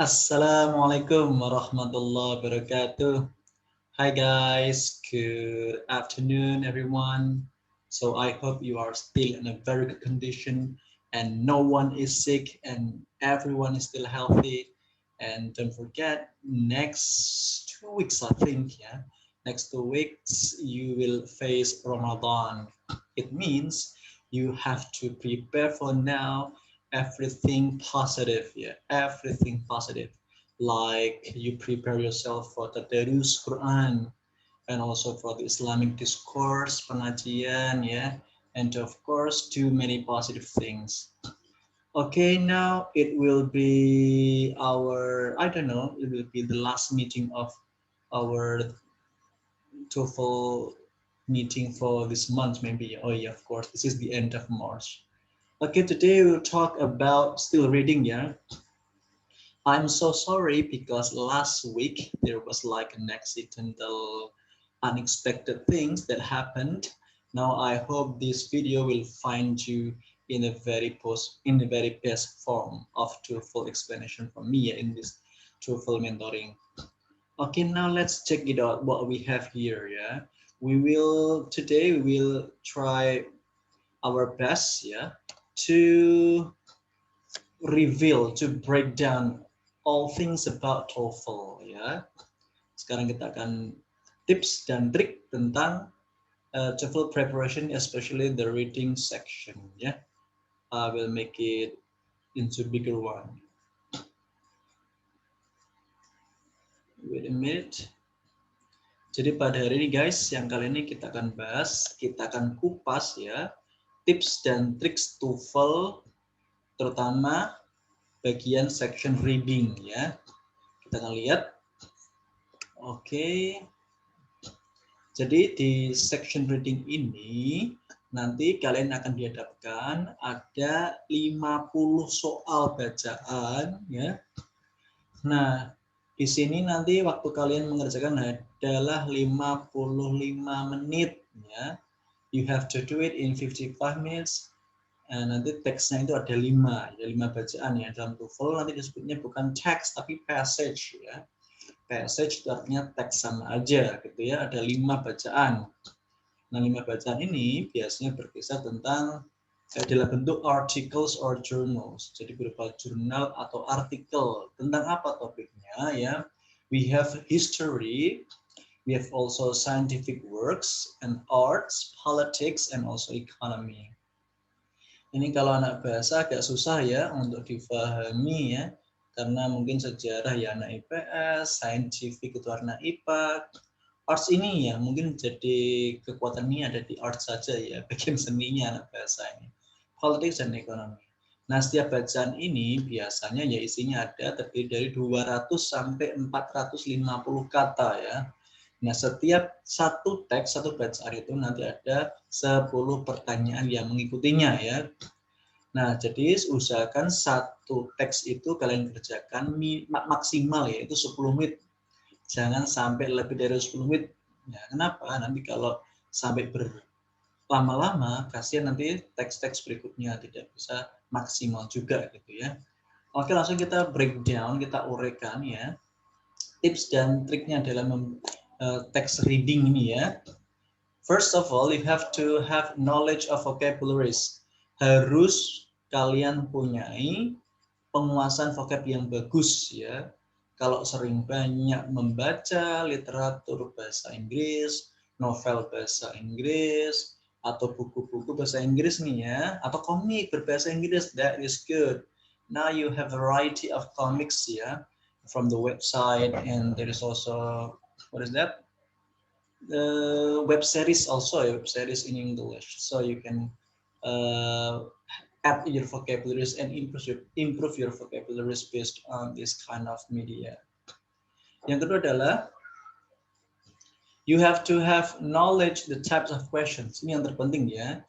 Assalamualaikum warahmatullahi wabarakatuh. Hi guys, good afternoon everyone. So I hope you are still in a very good condition and no one is sick and everyone is still healthy. And don't forget, next 2 weeks I think, yeah, next 2 weeks you will face Ramadan. It means you have to prepare for now everything positive, yeah, everything positive. Like you prepare yourself for the Tadarus Quran and also for the Islamic discourse, pengajian, yeah, and of course, too many positive things. Okay, now it will be our, I don't know, it will be the last meeting of our TOEFL meeting for this month, maybe. Oh yeah, of course, this is the end of March. Okay, today we'll talk about still reading, yeah. I'm so sorry because last week there was like an accidental, unexpected things that happened. Now I hope this video will find you in a in the very best form of truthful explanation from me in this truthful mentoring. Okay, now let's check it out what we have here. Yeah, today we will try our best, yeah, to to break down all things about TOEFL, ya. Sekarang kita akan tips dan trik tentang TOEFL preparation, especially the reading section, ya. I will make it into bigger one. Wait a minute. Jadi pada hari ini guys, yang kali ini kita akan bahas, kita akan kupas ya, tips dan triks TOEFL, terutama bagian section reading ya. Kita akan lihat. Oke. Jadi di section reading ini nanti kalian akan dihadapkan ada 50 soal bacaan ya. Nah, di sini nanti waktu kalian mengerjakan adalah 55 menit ya. You have to do it in 55 minutes. Nanti teksnya itu ada 5 bacaan ya. Dalam TOEFL nanti disebutnya bukan teks tapi passage ya. Passage itu artinya teks sama aja gitu ya, ada 5 bacaan. Nah, 5 bacaan ini biasanya berkisar tentang dalam bentuk articles or journals. Jadi berupa jurnal atau artikel. Tentang apa topiknya ya? We have history, we have also scientific works and arts, politics and also economy. Ini kalau anak bahasa agak susah ya untuk difahami ya. Karena mungkin sejarah ya anak IPS, scientific itu anak IPA, arts ini ya mungkin jadi kekuatan ini ada di arts saja ya, bagian seninya anak bahasa ini, politics dan ekonomi. Nah setiap bacaan ini biasanya ya isinya ada terdiri dari 200 sampai 450 kata ya. Nah setiap satu teks, satu bacaan itu nanti ada 10 pertanyaan yang mengikutinya ya. Nah, jadi usahakan satu teks itu kalian kerjakan maksimal ya, itu 10 menit. Jangan sampai lebih dari 10 menit. Ya, kenapa? Nanti kalau sampai berlama-lama, kasihan nanti teks-teks berikutnya tidak bisa maksimal juga gitu ya. Oke, langsung kita breakdown, kita uraikan ya. Tips dan triknya dalam teks reading ini ya. First of all, you have to have knowledge of vocabularies. Harus kalian punyai penguasaan vocab yang bagus ya. Kalau sering banyak membaca literatur bahasa Inggris, novel bahasa Inggris, atau buku-buku bahasa Inggris nih ya, atau komik berbahasa Inggris, that is good. Now you have a variety of comics ya, from the website, and there is also, what is that? The web series also, web series in English, so you can add your vocabularies and improve your vocabularies based on this kind of media. Yang kedua adalah you have to have knowledge the types of questions. Ini yang terpenting ya.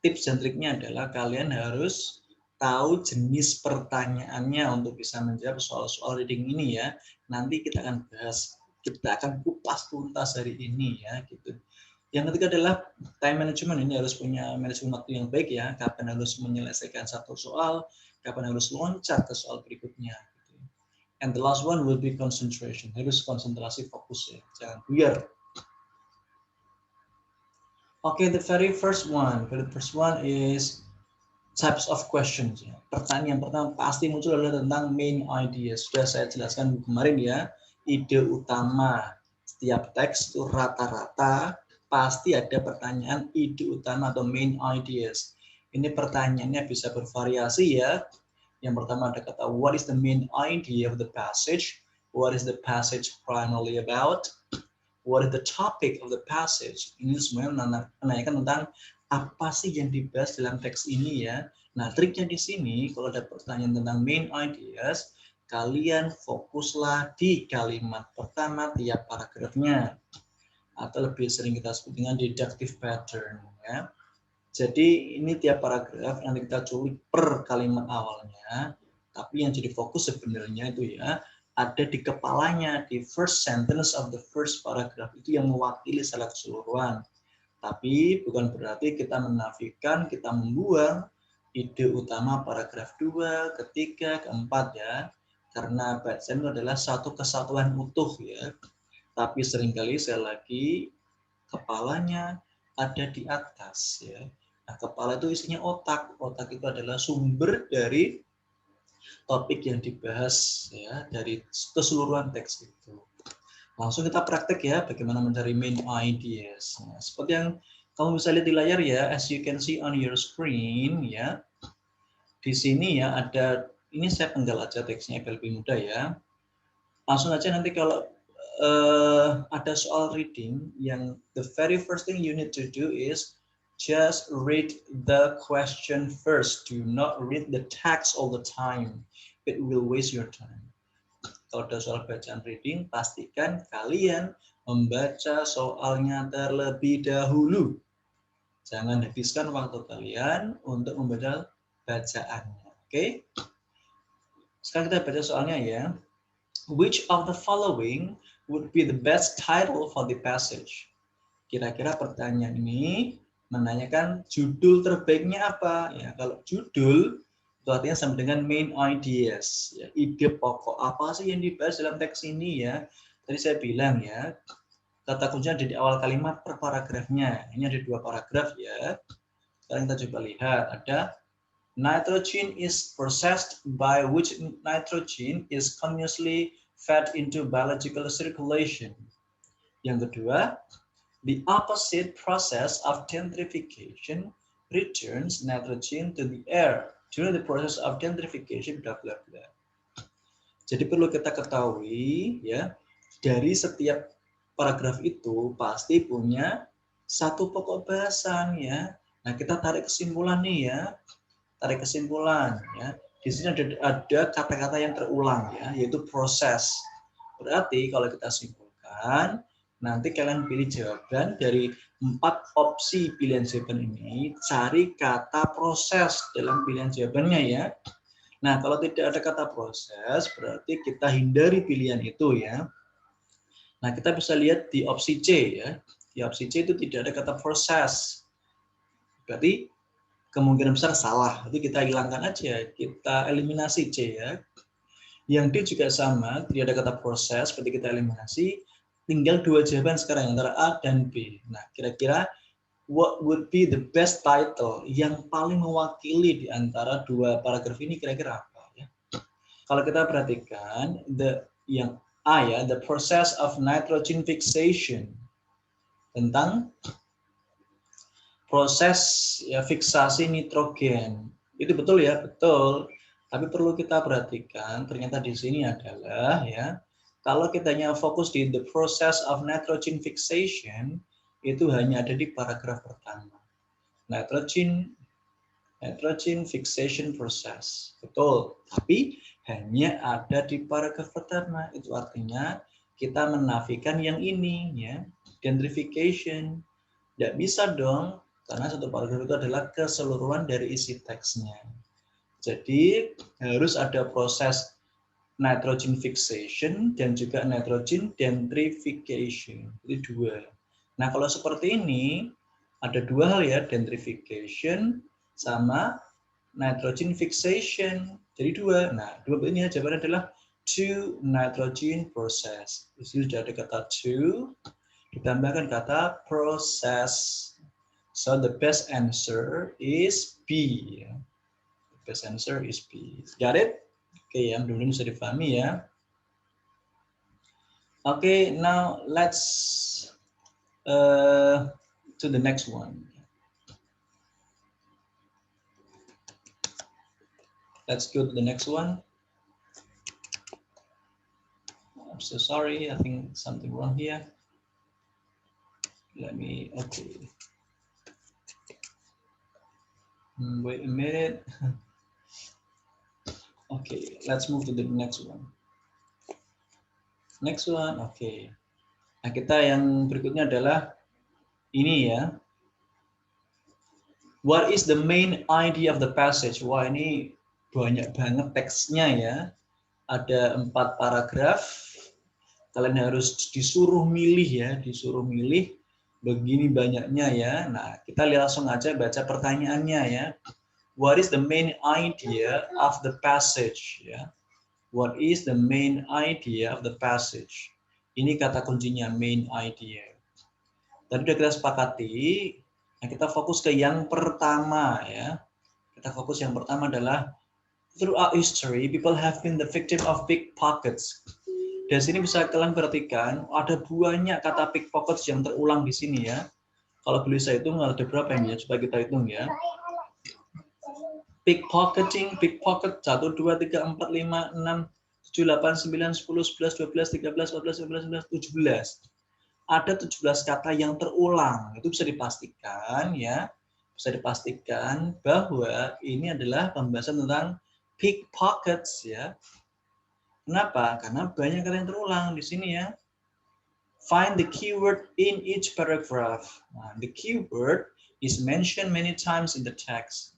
Tips dan triknya adalah kalian harus tahu jenis pertanyaannya untuk bisa menjawab soal-soal reading ini ya. Nanti kita akan bahas, kita akan kupas tuntas hari ini ya gitu. Yang ketiga adalah time management. Ini harus punya manajemen waktu yang baik ya. Kapan harus menyelesaikan satu soal, kapan harus loncat ke soal berikutnya. And the last one will be concentration. Harus konsentrasi, fokus ya, jangan buyar. Okay, the very first one is types of questions. Ya. Pertanyaan yang pertama pasti muncul adalah tentang main ideas. Sudah saya jelaskan kemarin ya, ide utama. Setiap teks itu rata-rata pasti ada pertanyaan ide utama atau main ideas. Ini pertanyaannya bisa bervariasi ya. Yang pertama ada kata what is the main idea of the passage? What is the passage primarily about? What is the topic of the passage? Ini semuanya menanyakan tentang apa sih yang dibahas dalam teks ini ya. Nah, triknya di sini kalau ada pertanyaan tentang main ideas, kalian fokuslah di kalimat pertama tiap paragrafnya. Atau lebih sering kita sebut dengan deductive pattern ya. Jadi ini tiap paragraf nanti kita culik per kalimat awalnya, tapi yang jadi fokus sebenarnya itu ya ada di kepalanya, di first sentence of the first paragraph itu yang mewakili secara keseluruhan. Tapi bukan berarti kita menafikan, kita membuang ide utama paragraf 2, ketiga, keempat ya. Karena bacaan itu adalah satu kesatuan utuh ya. Tapi seringkali saya lagi kepalanya ada di atas ya. Nah, kepala itu isinya otak. Otak itu adalah sumber dari topik yang dibahas ya dari keseluruhan teks itu. Langsung kita praktek ya bagaimana mencari main ideas. Nah, seperti yang kamu bisa lihat di layar ya, as you can see on your screen ya. Di sini ya ada, ini saya penggal aja teksnya biar lebih mudah ya. Langsung aja nanti kalau ada soal reading yang the very first thing you need to do is just read the question first. Do not read the text all the time. It will waste your time. Kalau ada soal bacaan reading, pastikan kalian membaca soalnya terlebih dahulu. Jangan habiskan waktu kalian untuk membaca bacaannya. Oke? Sekarang kita baca soalnya ya. Which of the following would be the best title for the passage? Kira-kira pertanyaan ini menanyakan judul terbaiknya apa? Ya, kalau judul itu artinya sama dengan main ideas. Ya, ide pokok apa sih yang dibahas dalam teks ini ya? Tadi saya bilang ya, kata kuncinya ada di awal kalimat per paragrafnya. Ini ada 2 paragraf ya. Sekarang kita coba lihat. Ada nitrogen is processed by which nitrogen is continuously fed into biological circulation. Yang kedua, the opposite process of gentrification returns nitrogen to the air. During the process of gentrification, bla bla bla. Jadi perlu kita ketahui ya, dari setiap paragraf itu pasti punya satu pokok bahasan ya. Nah, kita tarik kesimpulan nih ya. Tarik kesimpulan ya. Di sini ada kata-kata yang terulang ya, yaitu proses. Berarti kalau kita simpulkan, nanti kalian pilih jawaban dari 4 opsi pilihan jawaban ini, cari kata proses dalam pilihan jawabannya ya. Nah, kalau tidak ada kata proses, berarti kita hindari pilihan itu ya. Nah, kita bisa lihat di opsi C ya. Di opsi C itu tidak ada kata proses. Berarti kemungkinan besar salah. Itu kita hilangkan aja, kita eliminasi C ya. Yang D juga sama, tidak ada kata proses, berarti kita eliminasi. Tinggal 2 jawaban sekarang antara A dan B. Nah, kira-kira what would be the best title yang paling mewakili di antara 2 paragraf ini kira-kira apa ya? Kalau kita perhatikan yang A ya, the process of nitrogen fixation, tentang proses ya fiksasi nitrogen. Itu betul ya, betul. Tapi perlu kita perhatikan ternyata di sini adalah ya, kalau kita hanya fokus di the process of nitrogen fixation, itu hanya ada di paragraf pertama. Nitrogen fixation process. Betul, tapi hanya ada di paragraf pertama. Itu artinya kita menafikan yang ini ya, gentrification. Tidak bisa dong, karena satu paragraf itu adalah keseluruhan dari isi teksnya. Jadi harus ada proses nitrogen fixation dan juga nitrogen denitrification. Itu 2. Nah, kalau seperti ini ada 2 hal ya, denitrification sama nitrogen fixation. Jadi 2. Nah, 2 ini jawabannya adalah to nitrogen process. Di sini sudah ada kata to, ditambahkan kata process. So the best answer is B. The best answer is B. Got it? Oke, yang belum bisa dipahami ya. Oke, now let's to the next one. Let's go to the next one. I'm so sorry, I think something wrong here. Let me, okay. Wait a minute. Okay, let's move to the next one. Next one, okay. Nah, kita yang berikutnya adalah ini ya. What is the main idea of the passage? Wah, ini banyak banget teksnya ya. Ada 4 paragraf. Kalian harus disuruh milih ya, disuruh milih begini banyaknya ya. Nah, kita langsung aja baca pertanyaannya ya. What is the main idea of the passage ya? What is the main idea of the passage? Ini kata kuncinya, main idea. Tadi sudah kita sepakati, nah kita fokus ke yang pertama ya. Kita fokus yang pertama adalah throughout history, people have been the victim of pickpockets. Dari sini bisa kalian perhatikan ada banyak kata pickpockets yang terulang di sini ya. Kalau boleh saya hitung ada berapa ini ya? Coba kita hitung ya. Pickpocketing, pickpocket 1, 2, 3, 4, 5, 6, 7, 8, 9, 10, 11, 12, 13, 14, 15, 16, 17. Ada 17 kata yang terulang. Itu bisa dipastikan ya. Bisa dipastikan bahwa ini adalah pembahasan tentang pickpockets ya. Kenapa? Karena banyak kata yang terulang di sini ya. Find the keyword in each paragraph. Nah, the keyword is mentioned many times in the text.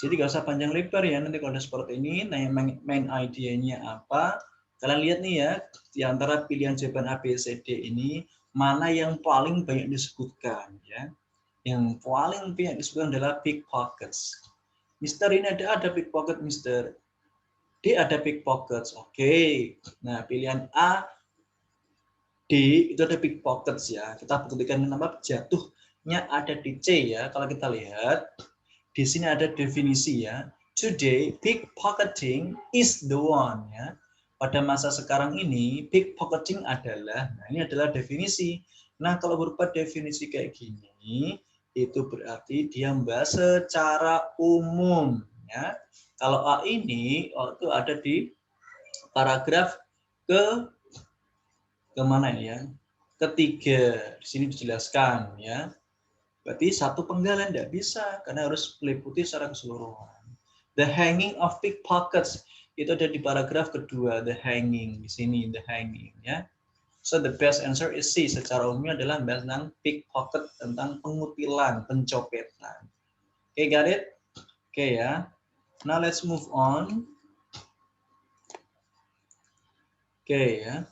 Jadi gak usah panjang lebar ya, nanti kalau ada seperti ini, nah yang main idea-nya apa, kalian lihat nih ya, di antara pilihan jawaban A, B, C, D ini, mana yang paling banyak disebutkan ya. Yang paling banyak disebutkan adalah pickpockets. Mister, ini ada pickpocket, Mister. D ada pickpockets, oke. Nah pilihan A, D itu ada pickpockets ya. Kita buktikan nama jatuhnya ada di C ya. Kalau kita lihat, di sini ada definisi ya. Today, pickpocketing is the one ya. Pada masa sekarang ini, pickpocketing adalah, nah ini adalah definisi. Nah kalau berupa definisi kayak gini, itu berarti dia membahas secara umum ya. Kalau A ini itu ada di paragraf ke mana ya? Ketiga. Di sini dijelaskan ya. Berarti satu penggalan tidak bisa karena harus meliputi secara keseluruhan. The hanging of pickpockets itu ada di paragraf kedua. The hanging di sini the hanging ya. So the best answer is C. Secara umumnya adalah membahas tentang pickpocket, tentang pengutilan, pencopetan. Okay, got it? Okay ya. Now let's move on. Okay ya.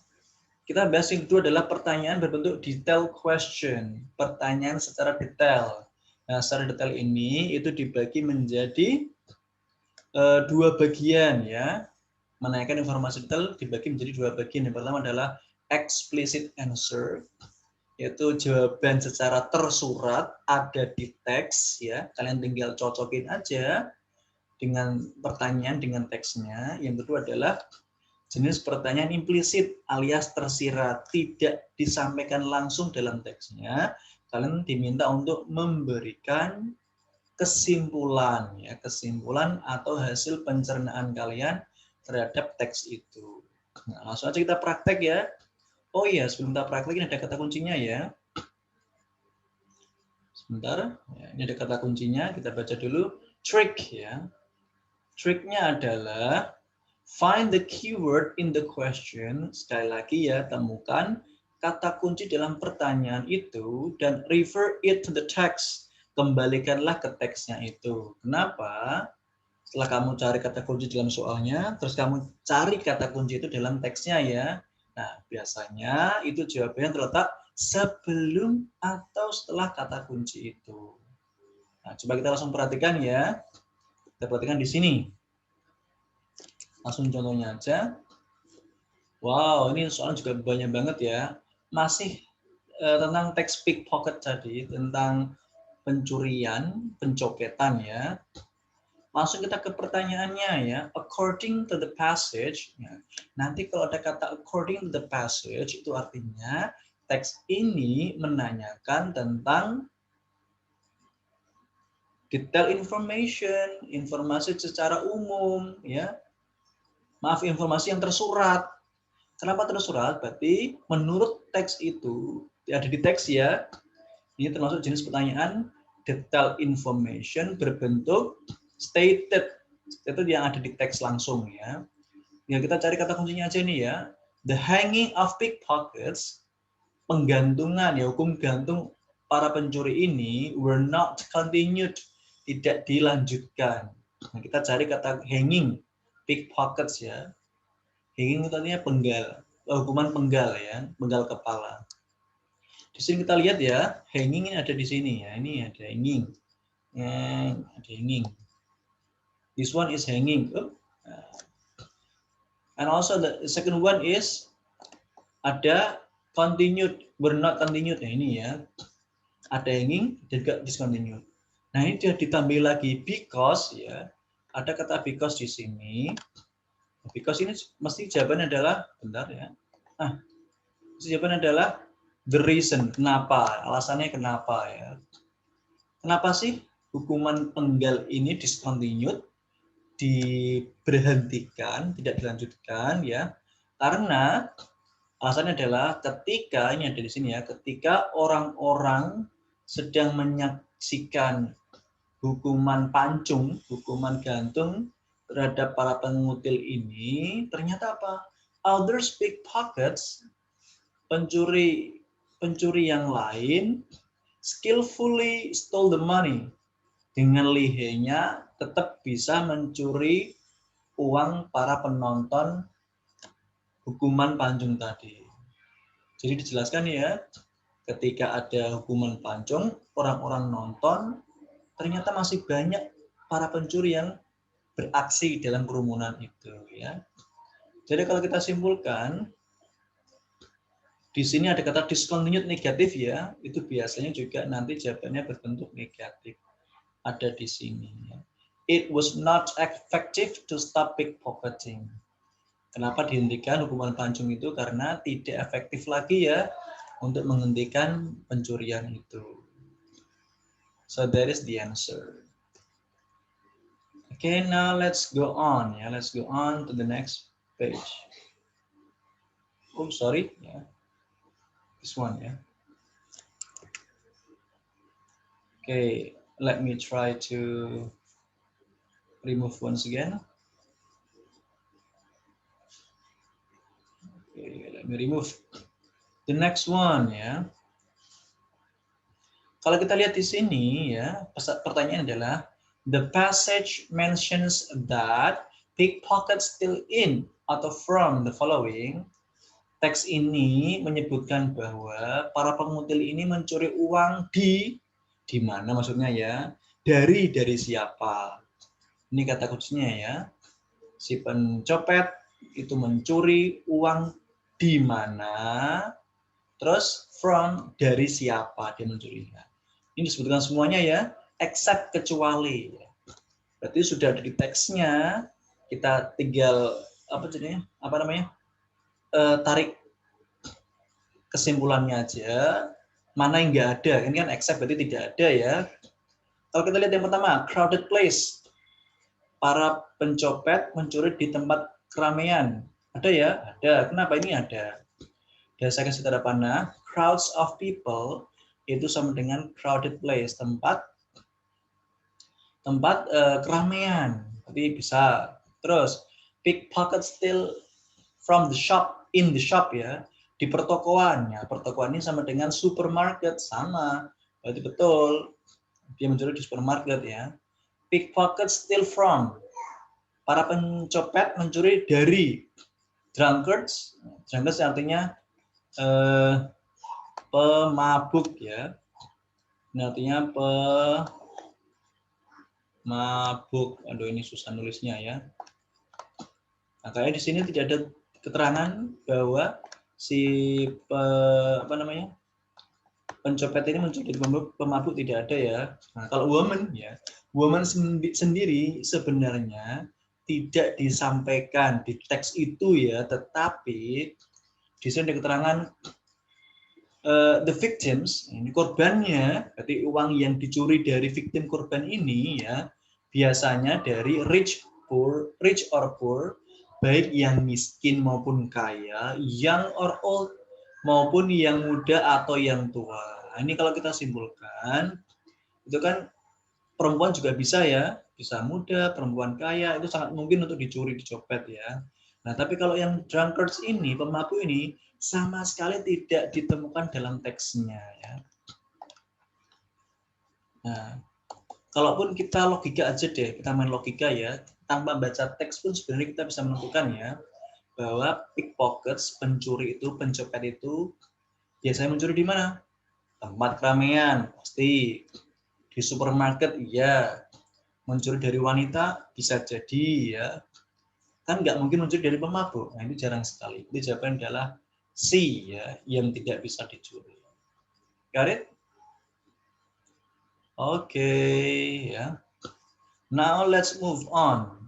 Kita bahas yang kedua adalah pertanyaan berbentuk detail question. Pertanyaan secara detail. Nah, secara detail ini itu dibagi menjadi 2 bagian ya. Menanyakan informasi detail dibagi menjadi 2 bagian. Yang pertama adalah explicit answer, yaitu jawaban secara tersurat ada di teks ya. Kalian tinggal cocokin aja dengan pertanyaan dengan teksnya. Yang kedua adalah jenis pertanyaan implisit alias tersirat, tidak disampaikan langsung dalam teksnya. Kalian diminta untuk memberikan kesimpulan ya, kesimpulan atau hasil pencernaan kalian terhadap teks itu. Nah, langsung aja kita praktek ya. Oh iya, sebelum kita praktek ini ada kata kuncinya ya. Sebentar, ya, ini ada kata kuncinya, kita baca dulu. Trick ya. Tricknya adalah find the keyword in the question. Sekali lagi ya, temukan kata kunci dalam pertanyaan itu dan refer it to the text. Kembalikanlah ke teksnya itu. Kenapa? Setelah kamu cari kata kunci dalam soalnya, terus kamu cari kata kunci itu dalam teksnya ya. Nah, biasanya itu jawabannya terletak sebelum atau setelah kata kunci itu. Nah, coba kita langsung perhatikan ya. Kita perhatikan di sini. Langsung contohnya aja. Wow, ini soalnya juga banyak banget ya. Masih tentang teks pickpocket tadi, tentang pencurian, pencopetan ya. Langsung kita ke pertanyaannya ya. According to the passage, ya. Nanti kalau ada kata according to the passage, itu artinya teks ini menanyakan tentang detail information, informasi secara umum, ya. Maaf, informasi yang tersurat. Kenapa tersurat? Berarti menurut teks itu, ada di teks ya, ini termasuk jenis pertanyaan detail information berbentuk stated. Itu yang ada di teks langsung ya. Ya kita cari kata kuncinya aja nih ya. The hanging of pickpockets, penggantungan ya, hukum gantung para pencuri ini were not continued, tidak dilanjutkan. Nah, kita cari kata hanging pickpockets ya. Hanging itu artinya penggal, hukuman penggal ya, penggal kepala. Di sini kita lihat ya, hanging ini ada di sini ya. Ini ada hanging. Ada hanging. This one is hanging. And also the second one is ada continued, were not continued. Nah, ini ya. Ada hanging dan juga discontinued. Nah, ini dia ditambah lagi because ya. Ada kata because di sini. Because ini mesti jawabannya adalah, bentar ya. Jawabannya adalah the reason, kenapa, alasannya kenapa ya. Kenapa sih hukuman penggal ini discontinued, diberhentikan, tidak dilanjutkan ya? Karena alasannya adalah ketika, ini ada di sini ya, ketika orang-orang sedang menyaksikan hukuman pancung, hukuman gantung terhadap para pengutil ini, ternyata apa? Others pickpockets, pencuri yang lain skillfully stole the money. Dengan lihainya tetap bisa mencuri uang para penonton hukuman pancung tadi. Jadi dijelaskan ya, ketika ada hukuman pancung, orang-orang nonton, ternyata masih banyak para pencuri yang beraksi dalam kerumunan itu ya. Jadi kalau kita simpulkan, di sini ada kata discontinued negatif ya, itu biasanya juga nanti jawabannya berbentuk negatif. Ada di sini ya. It was not effective to stop pickpocketing. Kenapa dihentikan hukuman pancung itu? Karena tidak efektif lagi ya untuk menghentikan pencurian itu. So that is the answer. Okay, now let's go on ya. Let's go on to the next page. Oh, sorry ya. This one ya. Okay, let me try to remove once again. Okay, let me remove the next one ya. Kalau kita lihat di sini ya, pertanyaan adalah the passage mentions that pickpockets steal in atau from the following. Teks ini menyebutkan bahwa para pengutil ini mencuri uang di mana maksudnya ya? Dari siapa? Ini kata kuncinya ya. Si pencopet itu mencuri uang di mana? Terus from, dari siapa dia mencurinya. Ini disebutkan semuanya ya, except, kecuali. Berarti sudah ada di teksnya, kita tinggal tarik kesimpulannya aja. Mana yang nggak ada, ini kan except berarti tidak ada ya. Kalau kita lihat yang pertama, crowded place. Para pencopet mencuri di tempat keramaian. Ada ya? Ada. Kenapa ini ada? Dan saya kasih tanda panah, crowds of people itu sama dengan crowded place, tempat keramaian. Tapi bisa. Terus pickpocket steal from the shop, in the shop ya, di pertokoan. Ya, pertokoan ini sama dengan supermarket, sama. Berarti betul. Dia mencuri di supermarket ya. Pickpocket steal from. Para pencopet mencuri dari. Drunkards. Drunkards artinya pemabuk ya. Ini artinya pemabuk. Aduh, ini susah nulisnya ya. Nah, kayaknya di sini tidak ada keterangan bahwa si pencopet ini mencuri pemabuk tidak ada ya. Nah, kalau woman ya, woman sendiri sebenarnya tidak disampaikan di teks itu ya, tetapi di sini ada keterangan the victims, ini korbannya, berarti uang yang dicuri dari victim korban ini ya, biasanya dari rich or poor, baik yang miskin maupun kaya, young or old maupun yang muda atau yang tua. Nah, ini kalau kita simpulkan, itu kan perempuan juga bisa ya, bisa muda, perempuan kaya, itu sangat mungkin untuk dicuri, dicopet ya. Nah, tapi kalau yang drunkards ini, pemabuk ini, sama sekali tidak ditemukan dalam teksnya ya. Nah, kalaupun kita logika aja deh, kita main logika ya, tanpa baca teks pun sebenarnya kita bisa menentukan ya, bahwa pickpockets, pencuri itu, pencopet itu, biasanya mencuri di mana? Tempat keramaian, pasti. Di supermarket, iya. Mencuri dari wanita, bisa jadi ya. Kan nggak mungkin mencuri dari pemabuk. Nah, itu jarang sekali. Itu jawaban adalah C ya, yang tidak bisa dicuri. Got it? Oke, ya. Now let's move on.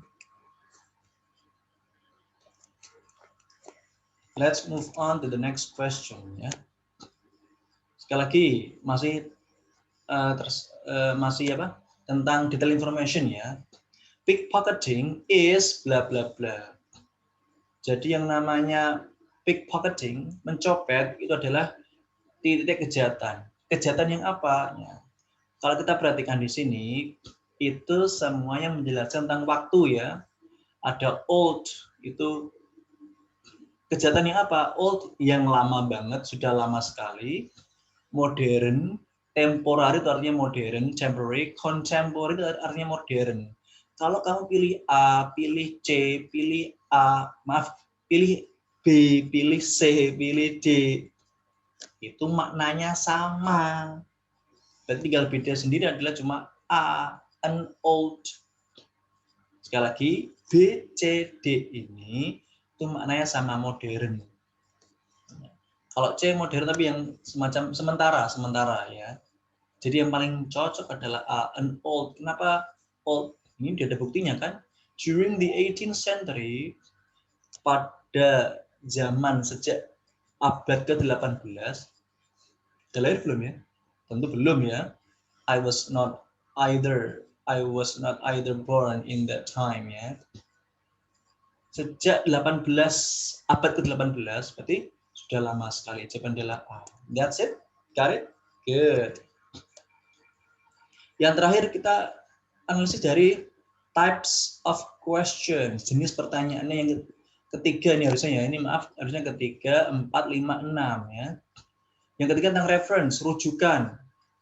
Let's move on to the next question ya. Sekali lagi masih masih apa? Tentang detail information ya. Pickpocketing is bla bla bla. Jadi yang namanya pickpocketing, mencopet itu adalah titik kejahatan. Kejahatan yang apa? Ya. Kalau kita perhatikan di sini, itu semuanya menjelaskan tentang waktu ya. Ada old, itu kejahatan yang apa? Old yang lama banget, sudah lama sekali. Modern, temporary itu artinya modern, temporary, contemporary itu artinya modern. Kalau kamu pilih A, pilih C, pilih A, maaf, pilih B, pilih C, pilih D, itu maknanya sama. Berarti tinggal beda sendiri adalah cuma A, an old. Sekali lagi, B, C, D ini itu maknanya sama, modern. Kalau C modern tapi yang semacam sementara ya. Jadi yang paling cocok adalah A, an old. Kenapa old? Ini tidak ada buktinya kan? During the 18th century, pada zaman sejak abad ke-18, sudah lahir belum ya? Tentu belum ya. I was not either born in that time ya. Sejak abad ke-18 berarti sudah lama sekali. Jawaban adalah A. That's it. Got it? Good. Yang terakhir kita analisis dari types of questions, jenis pertanyaannya yang ketiga nih harusnya ya. Ini maaf, harusnya ketiga, 4, 5, 6 ya. Yang ketiga tentang reference, rujukan.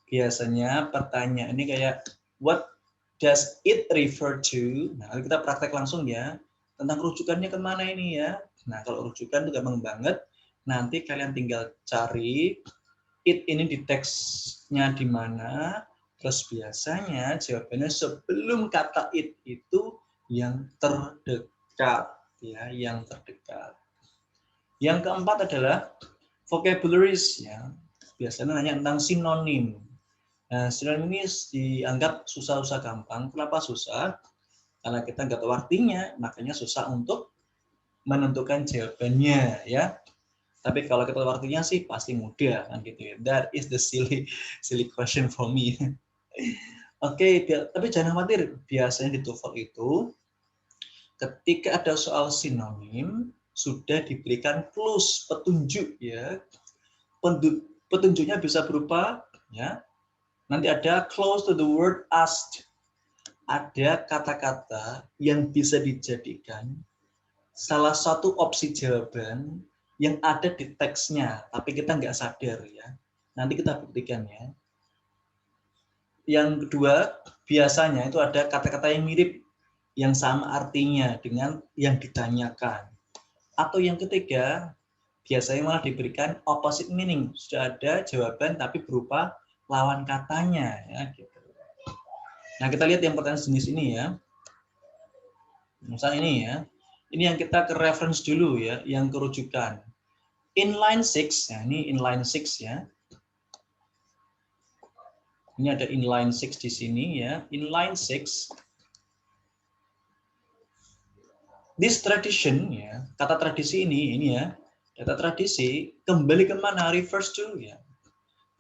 Biasanya pertanyaan ini kayak what does it refer to? Nah, kita praktek langsung ya. Tentang rujukannya kemana ini ya. Nah, kalau rujukan itu gampang banget. Nanti kalian tinggal cari it ini di teksnya di mana. Terus biasanya jawabannya sebelum kata it itu yang terdekat ya, yang terdekat. Yang keempat adalah vocabularies ya. Biasanya nanya tentang sinonim. Nah, sinonim ini dianggap susah-susah gampang. Kenapa susah? Karena kita nggak tahu artinya, makanya susah untuk menentukan jawabannya ya. Tapi kalau kita tahu artinya sih pasti mudah kan gitu ya. That is the silly question for me. Oke, tapi jangan khawatir. Biasanya di TOEFL itu ketika ada soal sinonim sudah diberikan clues, petunjuk ya. Petunjuknya bisa berupa ya. Nanti ada close to the word asked. Ada kata-kata yang bisa dijadikan salah satu opsi jawaban yang ada di teksnya, tapi kita nggak sadar ya. Nanti kita buktikan ya. Yang kedua, biasanya itu ada kata-kata yang mirip, yang sama artinya dengan yang ditanyakan. Atau yang ketiga, biasanya malah diberikan opposite meaning. Sudah ada jawaban tapi berupa lawan katanya ya gitu. Nah, kita lihat yang pertanyaan jenis ini ya. Misal ini ya. Ini yang kita ke reference dulu ya, yang kerujukan. Inline 6, ya, ini inline 6 ya. Ini ada inline 6 di sini ya. Inline 6. This tradition ya, kata tradisi ini ya. Kata tradisi kembali kemana? Refers to ya.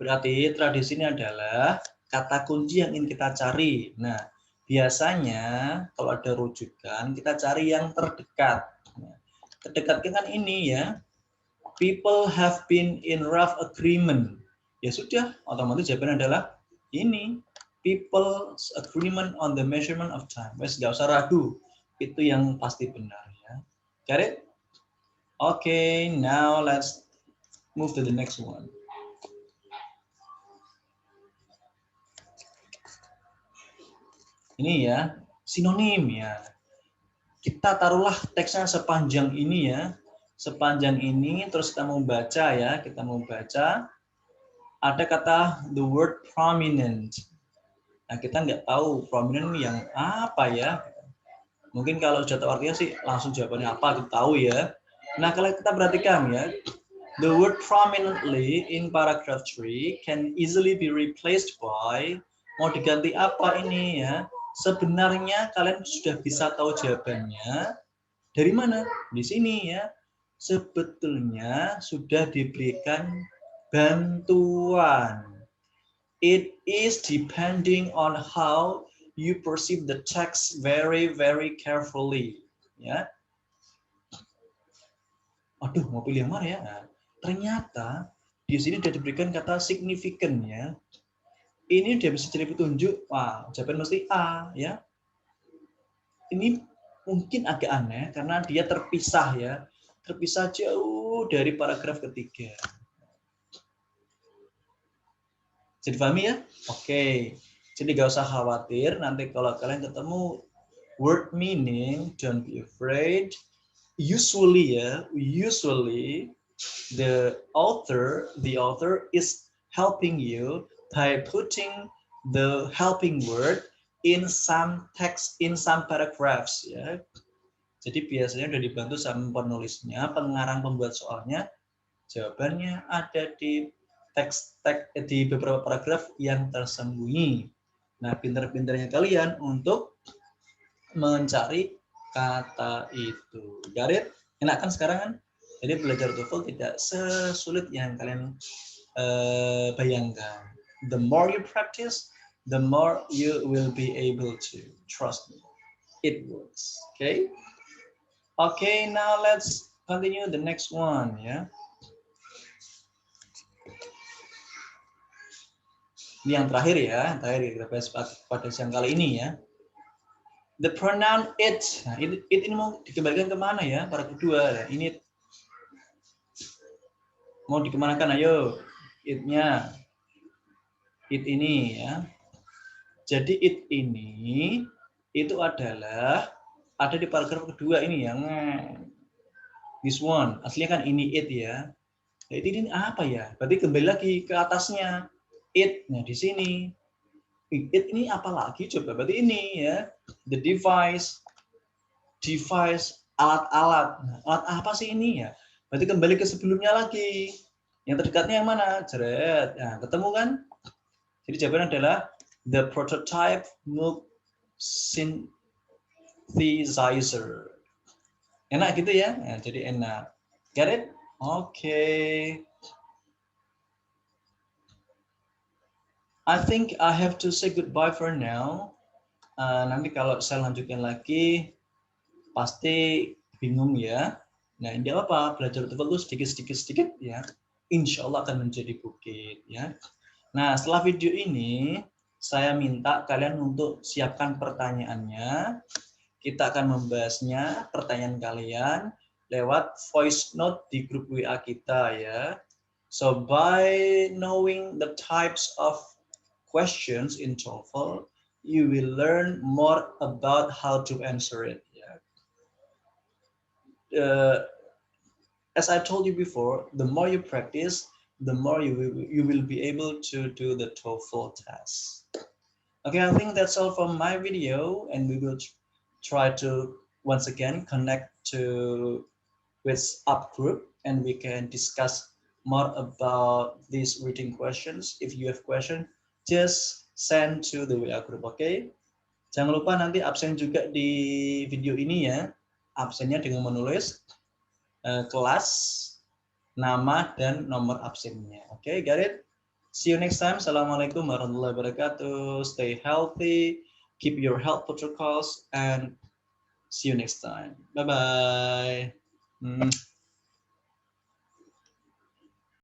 Berarti tradisi ini adalah kata kunci yang ingin kita cari. Nah, biasanya kalau ada rujukan kita cari yang terdekat. Nah, terdekat kan ini ya. People have been in rough agreement. Ya sudah, otomatis jawabannya adalah ini. People's agreement on the measurement of time. Wes nggak usah ragu, itu yang pasti benar ya. Got it? Okay, now let's move to the next one. Ini ya, sinonim ya. Kita taruhlah teksnya sepanjang ini ya. Sepanjang ini, terus kita mau baca ya. Kita mau baca, ada kata the word prominent. Nah, kita nggak tahu prominent yang apa ya. Mungkin kalau sudah tahu artinya sih langsung jawabannya apa, kita tahu ya. Nah, kalau kita perhatikan ya, the word prominently in paragraph 3 can easily be replaced by, mau diganti apa ini ya? Sebenarnya kalian sudah bisa tahu jawabannya dari mana? Di sini ya. Sebetulnya sudah diberikan bantuan. It is depending on how you perceive the text very, very carefully. Ya. Aduh, mau pilih yang mana ya? Nah, ternyata di sini sudah diberikan kata significant ya. Ini udah bisa jadi petunjuk. Wah, jawaban mesti A ya. Ini mungkin agak aneh karena dia terpisah ya. Terpisah jauh dari paragraf ketiga. Jadi pahami ya? Oke. Jadi gak usah khawatir. Nanti kalau kalian ketemu word meaning, don't be afraid. Usually ya, usually the author is helping you by putting the helping word in some text, in some paragraphs ya. Jadi biasanya udah dibantu sama penulisnya, pengarang pembuat soalnya. Jawabannya ada di teks di beberapa paragraf yang tersembunyi. Nah, pinter-pinternya kalian untuk mencari kata itu. Got it? Enak kan sekarang kan? Jadi belajar TOEFL tidak sesulit yang kalian bayangkan. The more you practice, the more you will be able to. Trust me, it works. Okay? Okay, now let's continue the next one. Ya. Ini yang terakhir ya, kita bahas pada siang kali ini ya. The pronoun it. Nah, it ini mau dikembalikan kemana ya? Para kedua. Nah, ini mau dikemanakan? Ayo, it-nya. It ini ya. Jadi it ini itu adalah ada di paragraf kedua ini yang this one. Aslinya kan ini it ya. Nah, ini apa ya? Berarti kembali lagi ke atasnya. It. Nah, di sini. It ini apa lagi coba? Berarti ini ya. The device, alat-alat. Nah, alat apa sih ini ya? Berarti kembali ke sebelumnya lagi. Yang terdekatnya yang mana? Jeret. Nah, ketemu kan? Jadi jawabannya adalah the prototype milk synthesizer. Enak gitu ya? Nah, jadi enak. Get it? Okay. I think I have to say goodbye for now. Nanti kalau saya lanjutkan lagi, pasti bingung ya. Nah, ini apa? Belajar TOEFL sedikit ya. Insya Allah akan menjadi bukit ya. Nah, setelah video ini, saya minta kalian untuk siapkan pertanyaannya. Kita akan membahasnya, pertanyaan kalian, lewat voice note di grup WA kita ya. So, by knowing the types of questions in TOEFL, you will learn more about how to answer it. As I told you before, the more you practice, the more you will be able to do the TOEFL test. Okay, I think that's all from my video, and we will try to once again connect to WhatsApp group and we can discuss more about these reading questions. If you have question, just send to the WA group, okay? Jangan lupa nanti absen juga di video ini ya. Absennya dengan menulis kelas, nama, dan nomor absennya. Oke, got it? See you next time. Assalamualaikum warahmatullahi wabarakatuh. Stay healthy, keep your health protocols, and see you next time. Bye-bye.